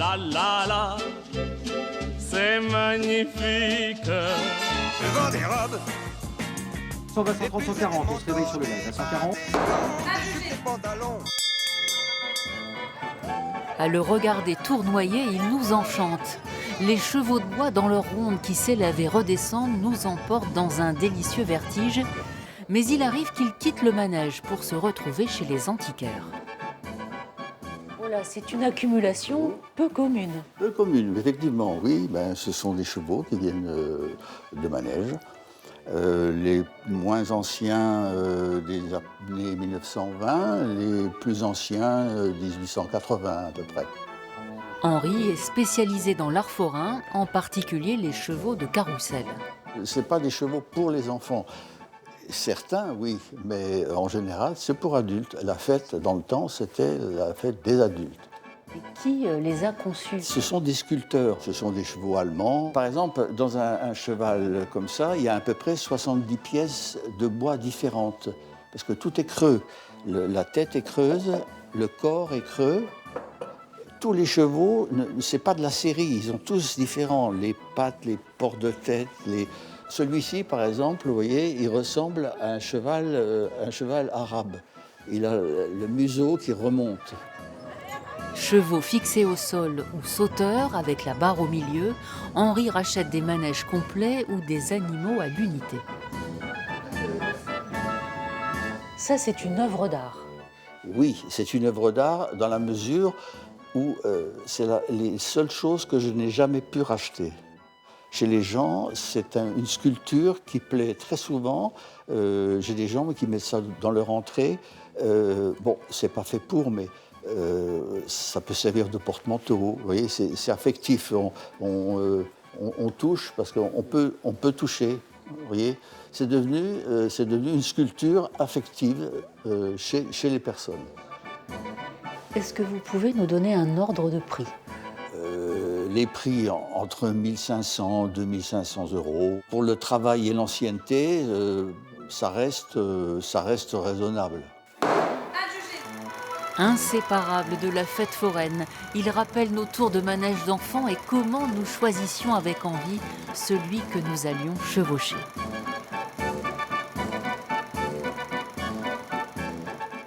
la la la, c'est magnifique. Le vent dérobe. 120, 130, 140, on se réveille sur le gaz. À 140. À le regarder tournoyer, il nous enchante. Les chevaux de bois dans leur ronde qui s'élèvent et redescendent nous emportent dans un délicieux vertige. Mais il arrive qu'il quitte le manège pour se retrouver chez les antiquaires. Voilà, c'est une accumulation peu commune. Peu commune, effectivement, oui. Ce sont des chevaux qui viennent de manège. Les moins anciens des années 1920, les plus anciens 1880 à peu près. Henri est spécialisé dans l'art forain, en particulier les chevaux de carrousel. Ce n'est pas des chevaux pour les enfants. Certains, oui, mais en général, c'est pour adultes. La fête, dans le temps, c'était la fête des adultes. Et qui les a conçus? Ce sont des sculpteurs, ce sont des chevaux allemands. Par exemple, dans un cheval comme ça, il y a à peu près 70 pièces de bois différentes, parce que tout est creux. La tête est creuse, le corps est creux. Tous les chevaux, ce n'est pas de la série, ils sont tous différents. Les pattes, les ports de tête, Celui-ci, par exemple, vous voyez, il ressemble à un cheval arabe. Il a le museau qui remonte. Chevaux fixés au sol ou sauteurs avec la barre au milieu, Henri rachète des manèges complets ou des animaux à l'unité. Ça, c'est une œuvre d'art. Oui, c'est une œuvre d'art dans la mesure où c'est les seules choses que je n'ai jamais pu racheter. Chez les gens, c'est une sculpture qui plaît très souvent. J'ai des gens qui mettent ça dans leur entrée. Bon, c'est pas fait pour, mais ça peut servir de porte-manteau. Vous voyez, c'est affectif. On touche parce qu'on peut toucher. Vous voyez, c'est devenu une sculpture affective chez les personnes. Est-ce que vous pouvez nous donner un ordre de prix? Les prix entre 1 500 et 2 500 €. Pour le travail et l'ancienneté, ça reste raisonnable. Inséparable de la fête foraine, il rappelle nos tours de manège d'enfants et comment nous choisissions avec envie celui que nous allions chevaucher.